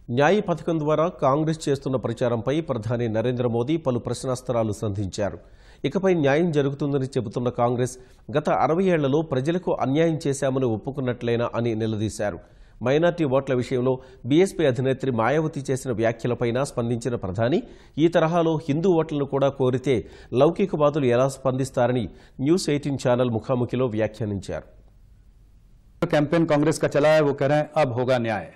న్యాయ పథకం ద్వారా కాంగ్రెస్ చేస్తున్న ప్రచారంపై ప్రధాని నరేంద్ర మోదీ పలు ప్రశ్నాస్త్రాలు సంధించారు. ఇకపై న్యాయం జరుగుతుందని చెబుతున్న కాంగ్రెస్ గత 60 ఏళ్లలో ప్రజలకు అన్యాయం చేశామని ఒప్పుకున్నట్లేనా అని నిలదీశారు. మైనార్టీ ఓట్ల విషయంలో బీఎస్పీ అధినేత్రి మాయావతి చేసిన వ్యాఖ్యలపైన స్పందించిన ప్రధాని ఈ తరహాలో హిందూ ఓట్లను కూడా కోరితే లౌకికవాదులు ఎలా స్పందిస్తారని న్యూస్ 18 ఛానల్ ముఖాముఖిలో వ్యాఖ్యానించారు. कैंपेन कांग्रेस का चला है, वो कह रहे हैं अब होगा न्याय,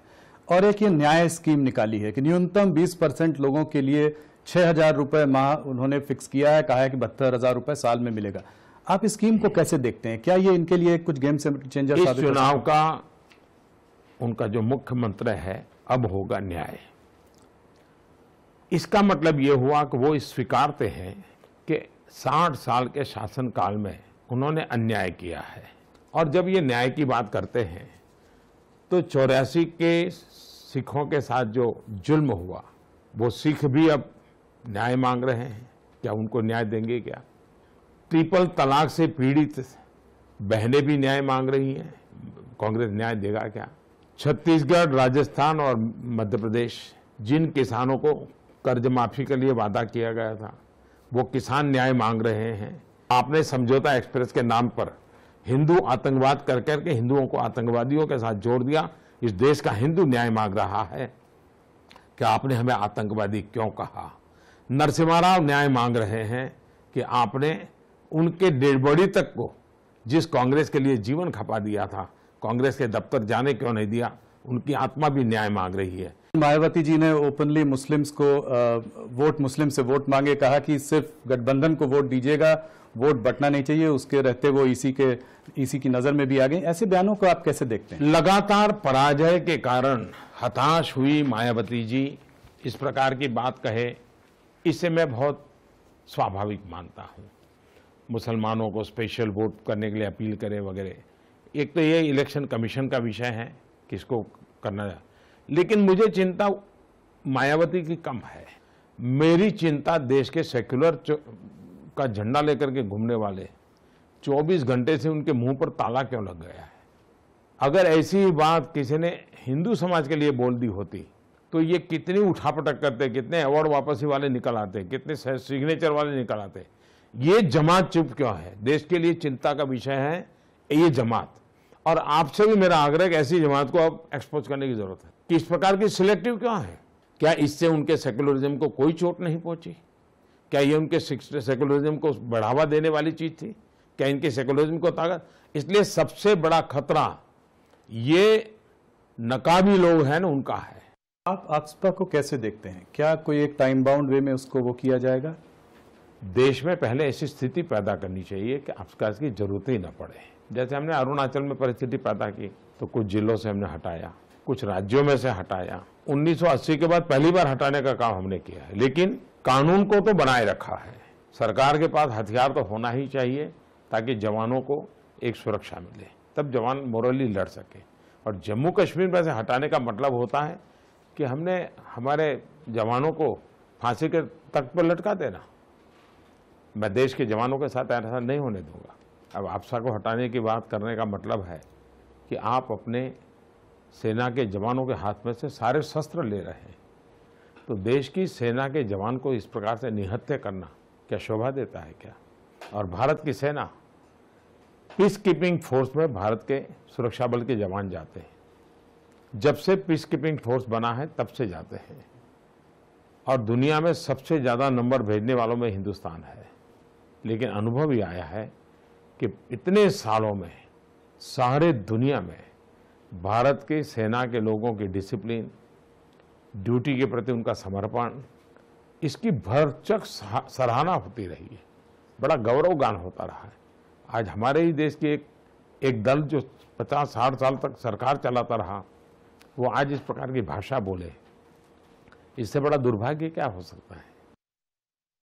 और एक ये न्याय स्कीम निकाली है कि न्यूनतम 20% लोगों के लिए 6,000 रुपए माह उन्होंने फिक्स किया है, कहा है कि 72,000 रुपए साल में मिलेगा। आप इस स्कीम को कैसे देखते हैं? क्या ये इनके लिए कुछ गेम चेंजर साबित? इस चुनाव का उनका जो मुख्य मंत्र है अब होगा न्याय, इसका मतलब ये हुआ कि वो स्वीकारते हैं कि 60 साल के शासनकाल में उन्होंने अन्याय किया है, और जब ये न्याय की बात करते हैं तो 84 के सिखों के साथ जो जुल्म हुआ वो सिख भी अब न्याय मांग रहे हैं। क्या उनको न्याय देंगे? क्या ट्रिपल तलाक से पीड़ित बहनें भी न्याय मांग रही हैं, कांग्रेस न्याय देगा क्या? छत्तीसगढ़, राजस्थान और मध्य प्रदेश जिन किसानों को कर्ज माफी के लिए वादा किया गया था वो किसान न्याय मांग रहे हैं। आपने समझौता एक्सप्रेस के नाम पर हिंदू आतंकवाद कर करके हिंदुओं को आतंकवादियों के साथ जोड़ दिया। इस देश का हिंदू न्याय मांग रहा है कि आपने हमें आतंकवादी क्यों कहा। नरसिम्हा राव न्याय मांग रहे हैं कि आपने उनके डेड बॉडी तक को जिस कांग्रेस के लिए जीवन खपा दिया था, कांग्रेस के दफ्तर जाने क्यों नहीं दिया। उनकी आत्मा भी न्याय मांग रही है। मायावती जी ने ओपनली मुस्लिम्स को मुस्लिम से वोट मांगे, कहा कि सिर्फ गठबंधन को वोट दीजिएगा, वोट बंटना नहीं चाहिए। उसके रहते वो इसी की नजर में भी आ गई। ऐसे बयानों को आप कैसे देखते हैं? लगातार पराजय के कारण हताश हुई मायावती जी इस प्रकार की बात कहे, इसे मैं बहुत स्वाभाविक मानता हूं। मुसलमानों को स्पेशल वोट करने के लिए अपील करें वगैरह, एक तो ये इलेक्शन कमीशन का विषय है किसको करना है, लेकिन मुझे चिंता मायावती की कम है। मेरी चिंता देश के सेक्युलर का झंडा लेकर के घूमने वाले 24 घंटे से उनके मुंह पर ताला क्यों लग गया है। अगर ऐसी बात किसी ने हिंदू समाज के लिए बोल दी होती तो ये कितनी उठापटक करते, कितने अवार्ड वापसी वाले निकल आते, कितने सिग्नेचर वाले निकल आते। ये जमात चुप क्यों है? देश के लिए चिंता का विषय है ये जमात, और आपसे भी मेरा आग्रह कि ऐसी जमात को अब एक्सपोज करने की जरूरत है कि इस प्रकार की सिलेक्टिव क्यों है। क्या इससे उनके सेक्युलरिज्म को कोई चोट नहीं पहुंची? क्या ये उनके सेक्युलरिज्म को बढ़ावा देने वाली चीज थी? क्या इनके सेक्युलरिज्म को ताकत? इसलिए सबसे बड़ा खतरा ये नकाबी लोग हैं ना, उनका है। आप आक्सपा को कैसे देखते हैं? क्या कोई एक टाइम बाउंड वे में उसको वो किया जाएगा? देश में पहले ऐसी स्थिति पैदा करनी चाहिए कि आक्सपा की जरूरत ही न पड़े। जैसे हमने अरुणाचल में परिस्थिति पैदा की तो कुछ जिलों से हमने हटाया, कुछ राज्यों में से हटाया। 1980 के बाद पहली बार हटाने का काम हमने किया है, लेकिन कानून को तो बनाए रखा है। सरकार के पास हथियार तो होना ही चाहिए ताकि जवानों को एक सुरक्षा मिले, तब जवान मोरली लड़ सके। और जम्मू कश्मीर में से हटाने का मतलब होता है कि हमने हमारे जवानों को फांसी के तख्त पर लटका देना। मैं देश के जवानों के साथ ऐसा नहीं होने दूंगा। अब आक्सपा को हटाने की बात करने का मतलब है कि आप अपने सेना के जवानों के हाथ में से सारे शस्त्र ले रहे हैं, तो देश की सेना के जवान को इस प्रकार से निहत्थे करना क्या शोभा देता है क्या? और भारत की सेना पीस कीपिंग फोर्स में भारत के सुरक्षा बल के जवान जाते हैं। जब से पीस कीपिंग फोर्स बना है तब से जाते हैं, और दुनिया में सबसे ज्यादा नंबर भेजने वालों में हिंदुस्तान है। लेकिन अनुभव ये आया है कि इतने सालों में सारे दुनिया में भारत की सेना के लोगों की डिसिप्लिन, ड्यूटी के प्रति उनका समर्पण, इसकी भरचक सराहना होती रही है, बड़ा गौरवगान होता रहा है। आज हमारे ही देश की एक दल जो 50-60 साल तक सरकार चलाता रहा, वो आज इस प्रकार की भाषा बोले, इससे बड़ा दुर्भाग्य क्या हो सकता है।